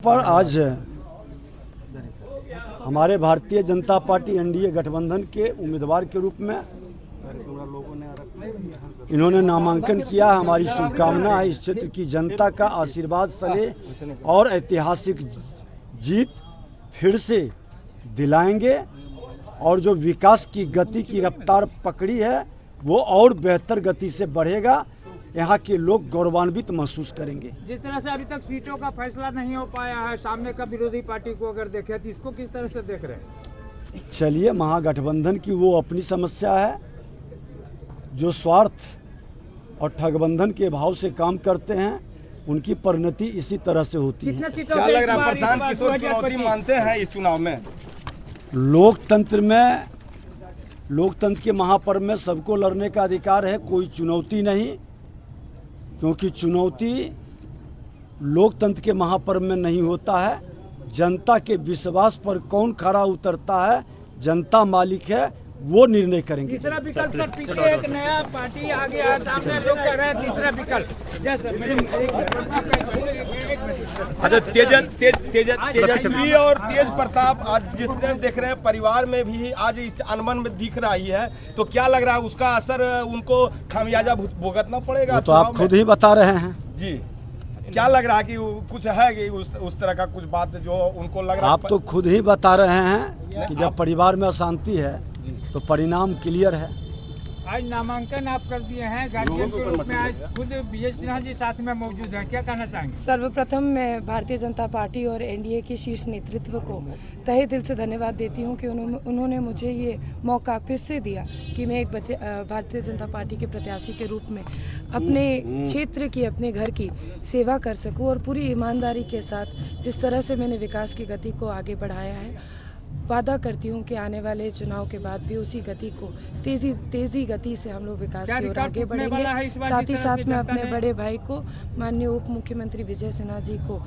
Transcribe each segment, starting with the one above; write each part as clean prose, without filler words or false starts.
पर आज हमारे भारतीय जनता पार्टी एनडीए गठबंधन के उम्मीदवार के रूप में इन्होंने नामांकन किया। हमारी शुभकामना है इस क्षेत्र की जनता का आशीर्वाद सले और ऐतिहासिक जीत फिर से दिलाएंगे और जो विकास की गति की रफ्तार पकड़ी है वो और बेहतर गति से बढ़ेगा। यहाँ के लोग गौरवान्वित महसूस करेंगे। जिस तरह से अभी तक सीटों का फैसला नहीं हो पाया है, सामने का विरोधी पार्टी को अगर देखें तो इसको किस तरह से देख रहे हैं? चलिए, महागठबंधन की वो अपनी समस्या है। जो स्वार्थ और ठगबंधन के भाव से काम करते हैं उनकी परिणति इसी तरह से होती है। क्या लग रहा है प्रशांत किशोर चुनौती मानते हैं इस चुनाव में? लोकतंत्र के महापर्व में सबको लड़ने का अधिकार है, कोई चुनौती नहीं। क्योंकि चुनौती लोकतंत्र के महापर्व में नहीं होता है। जनता के विश्वास पर कौन खरा उतरता है, जनता मालिक है, वो निर्णय करेंगे। तीसरा विकल्प सर, पीछे एक नया पार्टी आ गया है, सामने लोग कह रहे हैं तीसरा विकल्प जैसे अच्छा, तेजस्वी और तेज प्रताप आज जिस तरह देख रहे हैं परिवार में भी आज इस अनबन में दिख रही है, तो क्या लग रहा है उसका असर उनको खामियाजा भुगतना पड़ेगा? तो आप खुद ही बता रहे हैं जी। क्या लग रहा है कि कुछ है कि उस तरह का कुछ बात जो उनको लग रहा है? आप तो खुद ही बता रहे हैं कि जब परिवार में अशांति है तो परिणाम क्लियर है। आज नामांकन आप कर दिए हैं गार्जियन के रूप में, आज खुद विजय सिन्हा जी साथ में मौजूद हैं, क्या कहना चाहेंगे? सर्वप्रथम मैं भारतीय जनता पार्टी और एनडीए के शीर्ष नेतृत्व को तहे दिल से धन्यवाद देती हूं कि उन्होंने मुझे ये मौका फिर से दिया कि मैं एक भारतीय जनता पार्टी के प्रत्याशी के रूप में अपने क्षेत्र की, अपने घर की सेवा कर सकूं और पूरी ईमानदारी के साथ जिस तरह से मैंने विकास की गति को आगे बढ़ाया है, वादा करती हूँ कि आने वाले चुनाव के बाद भी उसी गति को तेजी गति से हम लोग विकास की ओर आगे बढ़ेंगे। साथ ही साथ मैं अपने बड़े भाई को, माननीय उप मुख्यमंत्री विजय सिन्हा जी को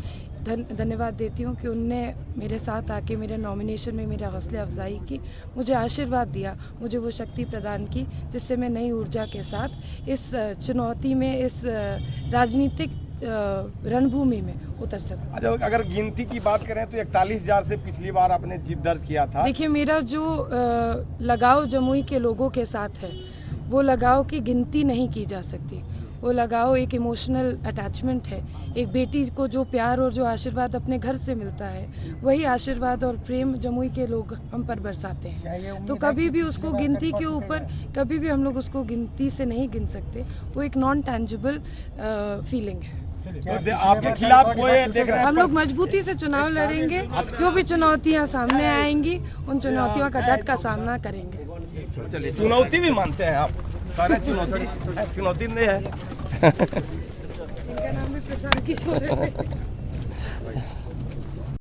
धन्यवाद देती हूँ कि उनने मेरे साथ आके मेरे नॉमिनेशन में मेरा हौसला अफजाई की, मुझे आशीर्वाद दिया, मुझे वो शक्ति प्रदान की जिससे मैं नई ऊर्जा के साथ इस चुनौती में, इस राजनीतिक रणभूमि में उतर सकूं। अच्छा, अगर गिनती की बात करें तो 41,000 से पिछली बार आपने जीत दर्ज किया था। देखिए, मेरा जो लगाव जमुई के लोगों के साथ है वो लगाव की गिनती नहीं की जा सकती। वो लगाव एक इमोशनल अटैचमेंट है। एक बेटी को जो प्यार और जो आशीर्वाद अपने घर से मिलता है, वही आशीर्वाद और प्रेम जमुई के लोग हम पर बरसाते हैं। तो कभी भी उसको गिनती के ऊपर, कभी भी हम लोग उसको गिनती से नहीं गिन सकते। वो एक नॉन टैंजिबल फीलिंग है। तो आपके खिलाफ कोई देख रहे हैं? हम लोग मजबूती से चुनाव लड़ेंगे। जो भी चुनौतियां सामने आएंगी उन चुनौतियों का डट का सामना करेंगे। चुनौती भी मानते हैं आप? सारे चुनौती नहीं है। इनका नाम भी प्रशांत किशोर है।